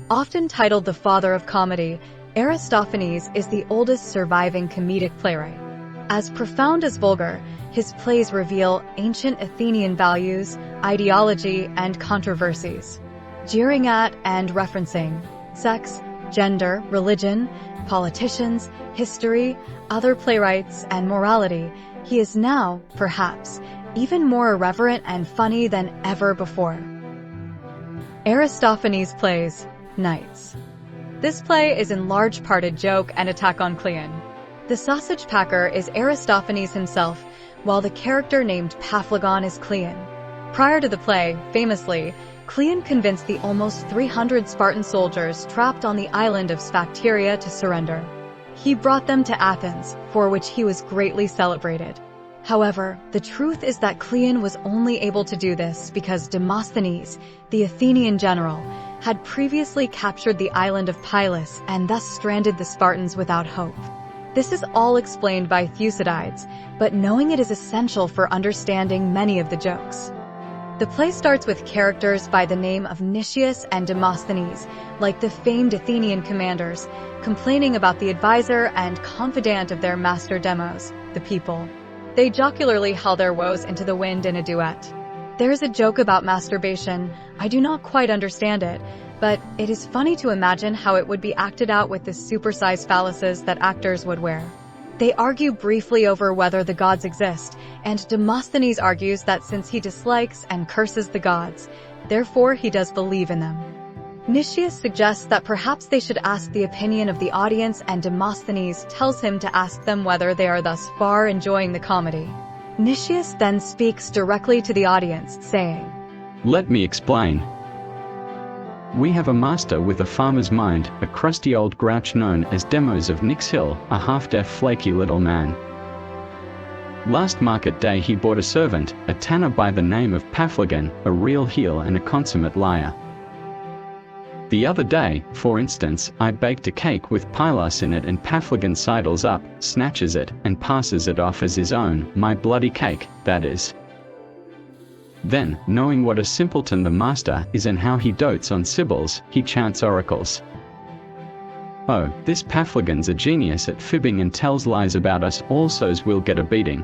Often titled the father of comedy, Aristophanes is the oldest surviving comedic playwright. As profound as vulgar, his plays reveal ancient Athenian values, ideology, and controversies. Jeering at and referencing sex, gender, religion, politicians, history, other playwrights, and morality, he is now, perhaps, even more irreverent and funny than ever before. Aristophanes' plays, Knights. This play is in large part a joke and attack on Cleon. The sausage packer is Aristophanes himself, while the character named Paphlagonian is Cleon. Prior to the play, famously, Cleon convinced the almost 300 Spartan soldiers trapped on the island of Sphacteria to surrender. He brought them to Athens, for which he was greatly celebrated. However, the truth is that Cleon was only able to do this because Demosthenes, the Athenian general, had previously captured the island of Pylos and thus stranded the Spartans without hope. This is all explained by Thucydides, but knowing it is essential for understanding many of the jokes. The play starts with characters by the name of Nicias and Demosthenes, like the famed Athenian commanders, complaining about the advisor and confidant of their master Demos, the people. They jocularly howl their woes into the wind in a duet. There is a joke about masturbation. I do not quite understand it, but it is funny to imagine how it would be acted out with the supersized phalluses that actors would wear. They argue briefly over whether the gods exist, and Demosthenes argues that since he dislikes and curses the gods, therefore he does believe in them. Nicias suggests that perhaps they should ask the opinion of the audience, and Demosthenes tells him to ask them whether they are thus far enjoying the comedy. Nicias then speaks directly to the audience, saying, "Let me explain. We have a master with a farmer's mind, a crusty old grouch known as Demos of Nix Hill, a half-deaf flaky little man. Last market day he bought a servant, a tanner by the name of Paphlagonian, a real heel and a consummate liar. The other day, for instance, I baked a cake with Pylos in it, and Paphlagonian sidles up, snatches it, and passes it off as his own, my bloody cake, that is. Then, knowing what a simpleton the master is and how he dotes on sibyls, he chants oracles. Oh, this Paphlagonian's a genius at fibbing and tells lies about us all, so's we'll get a beating."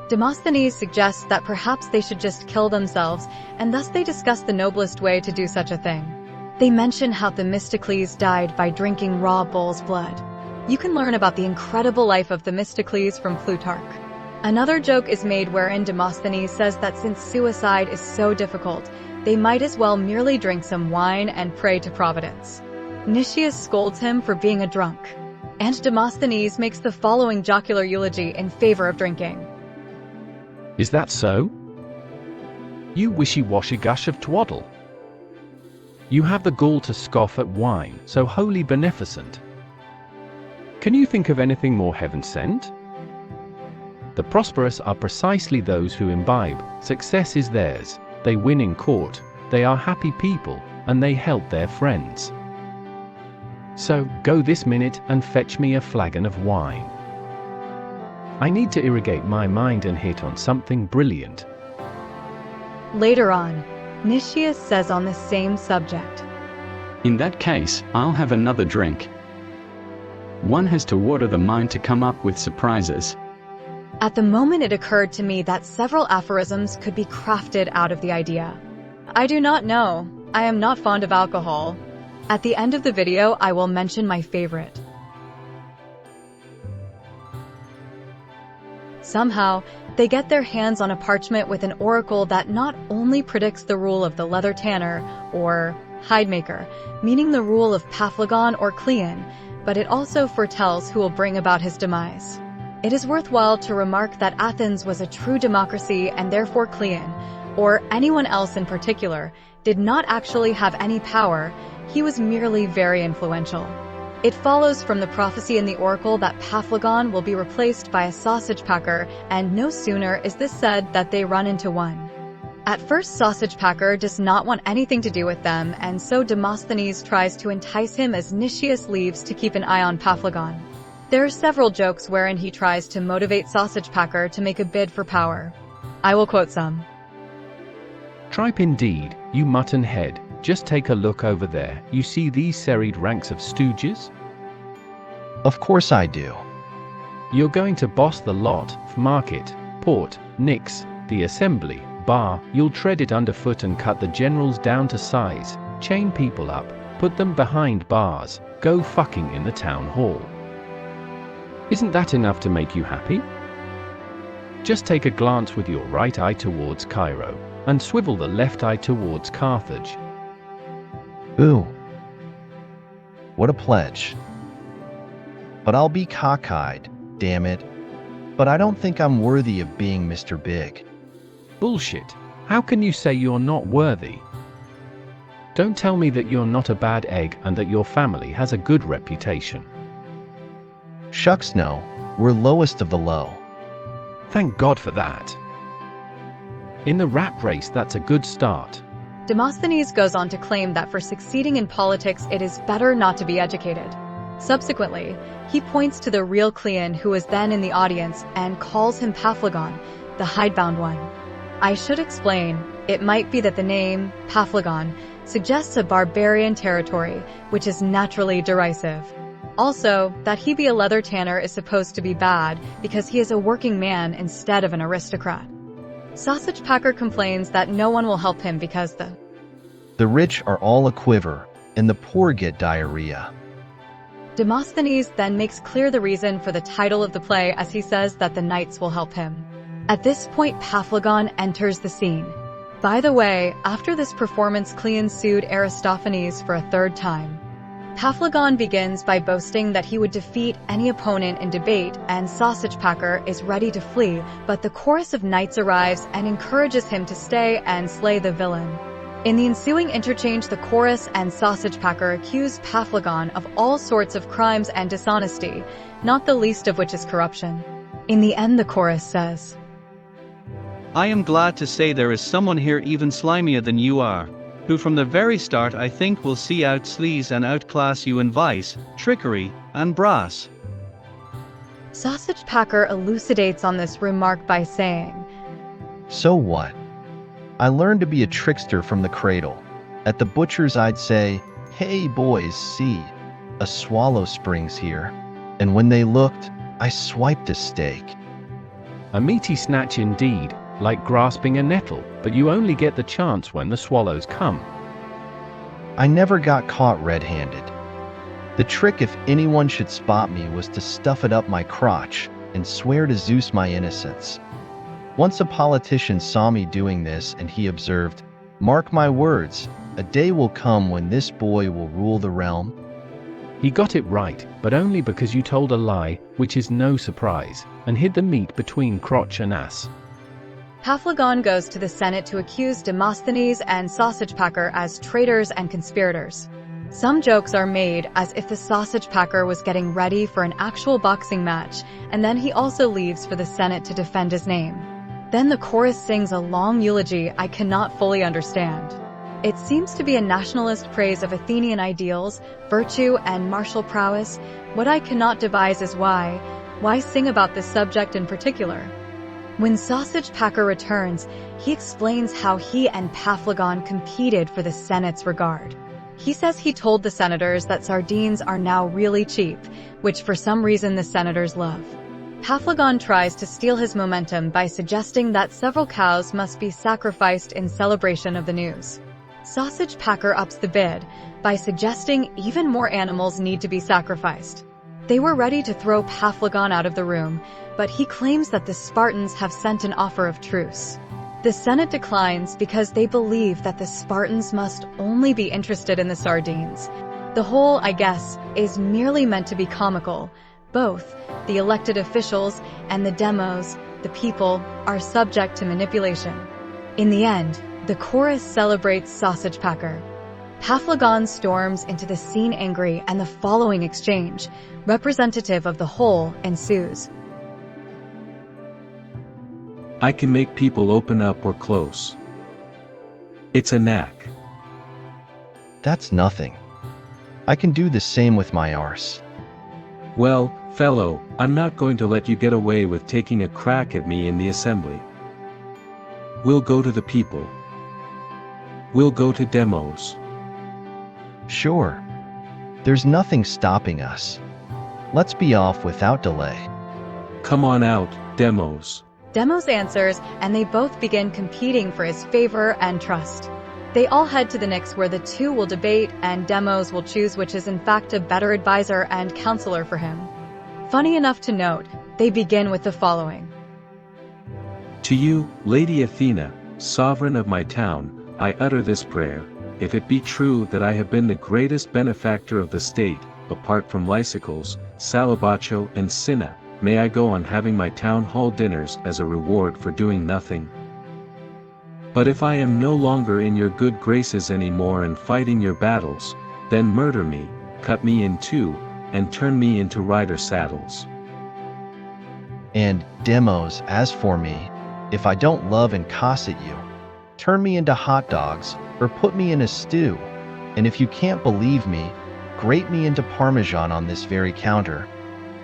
Demosthenes suggests that perhaps they should just kill themselves, and thus they discuss the noblest way to do such a thing. They mention how Themistocles died by drinking raw bull's blood. You can learn about the incredible life of Themistocles from Plutarch. Another joke is made wherein Demosthenes says that since suicide is so difficult, they might as well merely drink some wine and pray to Providence. Nicias scolds him for being a drunk, and Demosthenes makes the following jocular eulogy in favor of drinking. "Is that so? You wishy-washy gush of twaddle! You have the gall to scoff at wine, so wholly beneficent. Can you think of anything more heaven-sent? The prosperous are precisely those who imbibe, success is theirs, they win in court, they are happy people, and they help their friends. So, go this minute and fetch me a flagon of wine. I need to irrigate my mind and hit on something brilliant." Later on, Nicias says on the same subject, "In that case, I'll have another drink. One has to water the mind to come up with surprises." At the moment it occurred to me that several aphorisms could be crafted out of the idea. I do not know. I am not fond of alcohol. At the end of the video I will mention my favorite. Somehow, they get their hands on a parchment with an oracle that not only predicts the rule of the leather tanner, or hide maker, meaning the rule of Paphlagonian or Cleon, but it also foretells who will bring about his demise. It is worthwhile to remark that Athens was a true democracy, and therefore Cleon, or anyone else in particular, did not actually have any power. He was merely very influential. It follows from the prophecy in the oracle that Paphlagonian will be replaced by a sausage packer, and no sooner is this said that they run into one. At first, sausage packer does not want anything to do with them, and so Demosthenes tries to entice him as Nicias leaves to keep an eye on Paphlagonian. There are several jokes wherein he tries to motivate sausage packer to make a bid for power. I will quote some. "Tripe indeed, you mutton head, Just take a look over there. You see these serried ranks of stooges? Of course I do. You're going to boss the lot, market, port, nix, the assembly, bar. You'll tread it underfoot and cut the generals down to size, chain people up, put them behind bars, go fucking in the town hall. Isn't that enough to make you happy? Just take a glance with your right eye towards Cairo, and swivel the left eye towards Carthage. Ooh. What a pledge. But I'll be cockeyed, damn it. But I don't think I'm worthy of being Mr. Big. Bullshit. How can you say you're not worthy? Don't tell me that you're not a bad egg and that your family has a good reputation. Shucks no, we're lowest of the low. Thank God for that. In the rat race, that's a good start. Demosthenes goes on to claim that for succeeding in politics it is better not to be educated. Subsequently, he points to the real Cleon who was then in the audience and calls him Paphlagon, the hidebound one. I should explain, it might be that the name, Paphlagon, suggests a barbarian territory, which is naturally derisive. Also, that he be a leather tanner is supposed to be bad because he is a working man instead of an aristocrat. Sausage Packer complains that no one will help him because the rich are all a quiver, and the poor get diarrhea. Demosthenes then makes clear the reason for the title of the play as he says that the knights will help him. At this point, Paphlagon enters the scene. By the way, after this performance, Cleon sued Aristophanes for a third time. Paphlagon begins by boasting that he would defeat any opponent in debate, and Sausage Packer is ready to flee, but the chorus of knights arrives and encourages him to stay and slay the villain. In the ensuing interchange, the chorus and Sausage Packer accuse Paphlagon of all sorts of crimes and dishonesty, not the least of which is corruption. In the end, the chorus says, I am glad to say there is someone here even slimier than you are, who from the very start I think will see out sleaze and outclass you in vice, trickery, and brass. Sausage Packer elucidates on this remark by saying, So what? I learned to be a trickster from the cradle. At the butcher's I'd say, Hey boys, see, a swallow springs here. And when they looked, I swiped a steak. A meaty snatch indeed, like grasping a nettle, but you only get the chance when the swallows come. I never got caught red-handed. The trick, if anyone should spot me, was to stuff it up my crotch and swear to Zeus my innocence. Once a politician saw me doing this and he observed, Mark my words, a day will come when this boy will rule the realm. He got it right, but only because you told a lie, which is no surprise, and hid the meat between crotch and ass. Paphlagon goes to the Senate to accuse Demosthenes and Sausage Packer as traitors and conspirators. Some jokes are made as if the Sausage Packer was getting ready for an actual boxing match, and then he also leaves for the Senate to defend his name. Then the chorus sings a long eulogy I cannot fully understand. It seems to be a nationalist praise of Athenian ideals, virtue, and martial prowess. What I cannot devise is why sing about this subject in particular? When Sausage Packer returns, he explains how he and Paphlagon competed for the Senate's regard. He says he told the senators that sardines are now really cheap, which for some reason the senators love. Paphlagon tries to steal his momentum by suggesting that several cows must be sacrificed in celebration of the news. Sausage Packer ups the bid by suggesting even more animals need to be sacrificed. They were ready to throw Paphlagon out of the room, but he claims that the Spartans have sent an offer of truce. The Senate declines because they believe that the Spartans must only be interested in the sardines. The whole, I guess, is merely meant to be comical. Both, the elected officials and the demos, the people, are subject to manipulation. In the end, the chorus celebrates Sausage Packer. Paphlagon storms into the scene angry, and the following exchange, representative of the whole, ensues. I can make people open up or close. It's a knack. That's nothing. I can do the same with my arse. Well, fellow, I'm not going to let you get away with taking a crack at me in the assembly. We'll go to the people. We'll go to demos. Sure. There's nothing stopping us. Let's be off without delay. Come on out, Demos. Demos answers, and they both begin competing for his favor and trust. They all head to the Nix where the two will debate, and Demos will choose which is in fact a better advisor and counselor for him. Funny enough to note, they begin with the following. To you, Lady Athena, sovereign of my town, I utter this prayer. If it be true that I have been the greatest benefactor of the state, apart from Lysicles, Salibacho and Cinna, may I go on having my town hall dinners as a reward for doing nothing? But if I am no longer in your good graces anymore and fighting your battles, then murder me, cut me in two, and turn me into rider saddles. And, Demos, as for me, if I don't love and cosset you, turn me into hot dogs, or put me in a stew, and if you can't believe me, grate me into Parmesan on this very counter,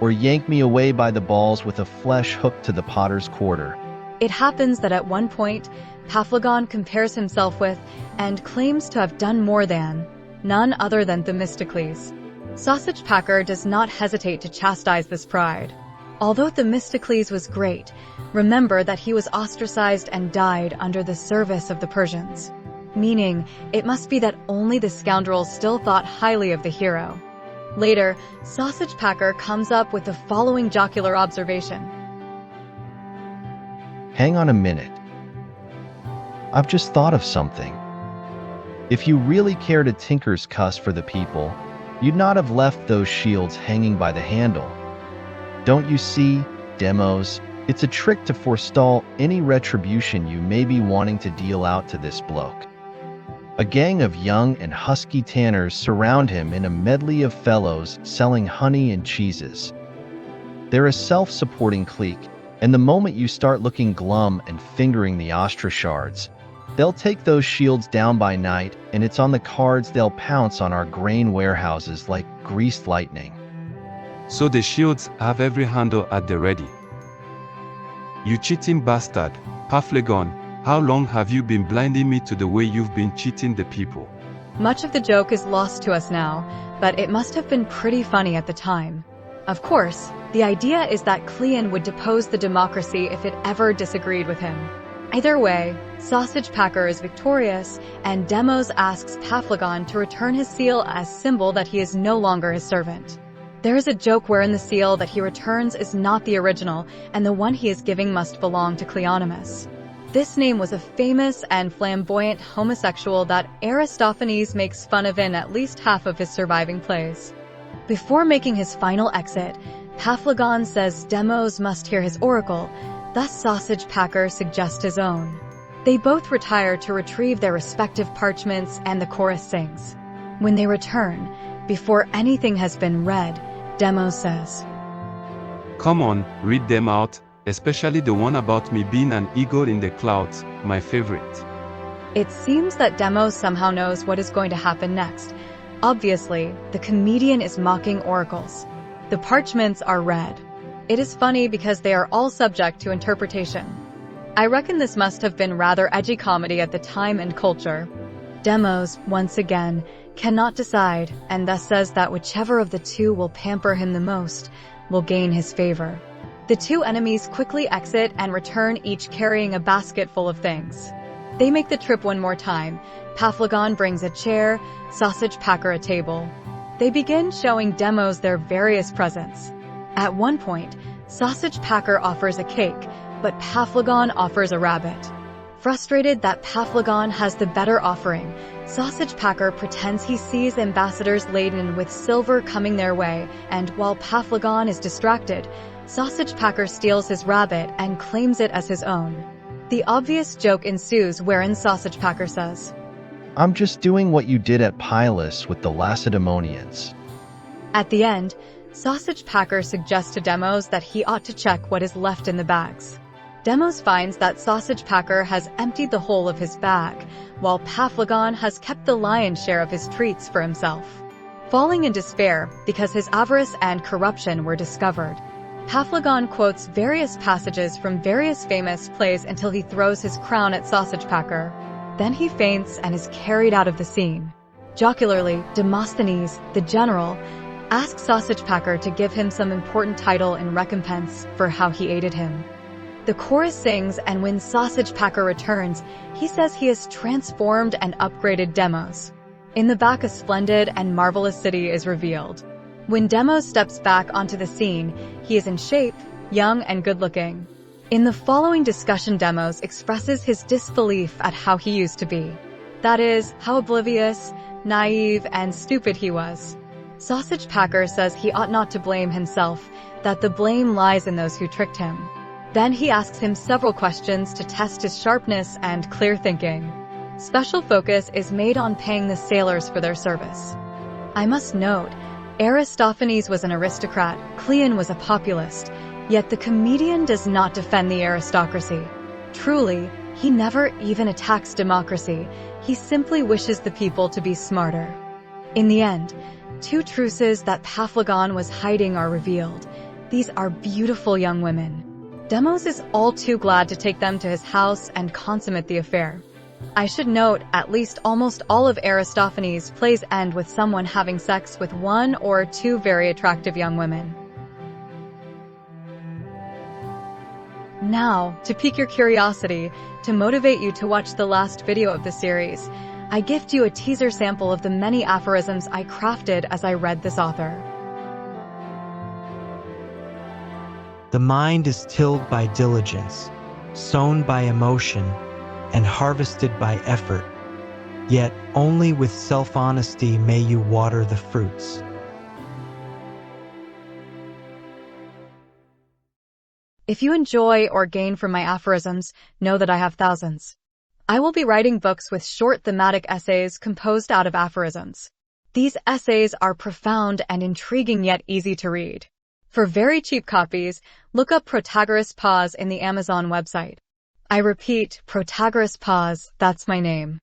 or yank me away by the balls with a flesh hook to the potter's quarter. It happens that at one point, Paphlagonian compares himself with, and claims to have done more than, none other than Themistocles. Sausage Packer does not hesitate to chastise this pride. Although Themistocles was great, remember that he was ostracized and died under the service of the Persians. Meaning, it must be that only the scoundrels still thought highly of the hero. Later, Sausage Packer comes up with the following jocular observation. Hang on a minute. I've just thought of something. If you really cared a tinker's cuss for the people, you'd not have left those shields hanging by the handle. Don't you see, Demos, it's a trick to forestall any retribution you may be wanting to deal out to this bloke. A gang of young and husky tanners surround him in a medley of fellows selling honey and cheeses. They're a self-supporting clique, and the moment you start looking glum and fingering the ostrachards, they'll take those shields down by night, and it's on the cards they'll pounce on our grain warehouses like greased lightning. So the shields have every handle at the ready. You cheating bastard, Paphlagonian, how long have you been blinding me to the way you've been cheating the people? Much of the joke is lost to us now, but it must have been pretty funny at the time. Of course, the idea is that Cleon would depose the democracy if it ever disagreed with him. Either way, Sausage Packer is victorious, and Demos asks Paphlagonian to return his seal as symbol that he is no longer his servant. There is a joke wherein the seal that he returns is not the original, and the one he is giving must belong to Cleonymus. This name was a famous and flamboyant homosexual that Aristophanes makes fun of in at least half of his surviving plays. Before making his final exit, Paphlagonian says Demos must hear his oracle, thus Sausage Packer suggests his own. They both retire to retrieve their respective parchments, and the chorus sings. When they return, before anything has been read, Demos says, Come on, read them out, especially the one about me being an eagle in the clouds, my favorite. It seems that Demos somehow knows what is going to happen next. Obviously, the comedian is mocking oracles. The parchments are read. It is funny because they are all subject to interpretation. I reckon this must have been rather edgy comedy at the time and culture. Demos, once again, cannot decide, and thus says that whichever of the two will pamper him the most will gain his favor. The two enemies quickly exit and return, each carrying a basket full of things. They make the trip one more time. Paphlagonian brings a chair, Sausage Packer a table. They begin showing Demos their various presents. At one point, Sausage Packer offers a cake, but Paphlagonian offers a rabbit. Frustrated that Paphlagonian has the better offering, Sausage Packer pretends he sees ambassadors laden with silver coming their way, and while Paphlagonian is distracted, Sausage Packer steals his rabbit and claims it as his own. The obvious joke ensues wherein Sausage Packer says, I'm just doing what you did at Pylus with the Lacedaemonians. At the end, Sausage Packer suggests to Demos that he ought to check what is left in the bags. Demos finds that Sausage Packer has emptied the whole of his bag, while Paphlagonian has kept the lion's share of his treats for himself. Falling in despair because his avarice and corruption were discovered, Paphlagonian quotes various passages from various famous plays until he throws his crown at Sausage Packer. Then he faints and is carried out of the scene. Jocularly, Demosthenes, the general, asks Sausage Packer to give him some important title in recompense for how he aided him. The chorus sings, and when Sausage Packer returns, he says he has transformed and upgraded Demos. In the back, a splendid and marvelous city is revealed. When Demos steps back onto the scene, he is in shape, young, and good-looking. In the following discussion, Demos expresses his disbelief at how he used to be. That is, how oblivious, naive, and stupid he was. Sausage Packer says he ought not to blame himself, that the blame lies in those who tricked him. Then he asks him several questions to test his sharpness and clear thinking. Special focus is made on paying the sailors for their service. I must note, Aristophanes was an aristocrat, Cleon was a populist, yet the comedian does not defend the aristocracy. Truly, he never even attacks democracy, he simply wishes the people to be smarter. In the end, two truces that Paphlagonian was hiding are revealed. These are beautiful young women. Demos is all too glad to take them to his house and consummate the affair. I should note, at least almost all of Aristophanes' plays end with someone having sex with one or two very attractive young women. Now, to pique your curiosity, to motivate you to watch the last video of the series, I gift you a teaser sample of the many aphorisms I crafted as I read this author. The mind is tilled by diligence, sown by emotion, and harvested by effort. Yet only with self-honesty may you water the fruits. If you enjoy or gain from my aphorisms, know that I have thousands. I will be writing books with short thematic essays composed out of aphorisms. These essays are profound and intriguing yet easy to read. For very cheap copies, look up Protagoras Pause in the Amazon website. I repeat, Protagoras Pause, that's my name.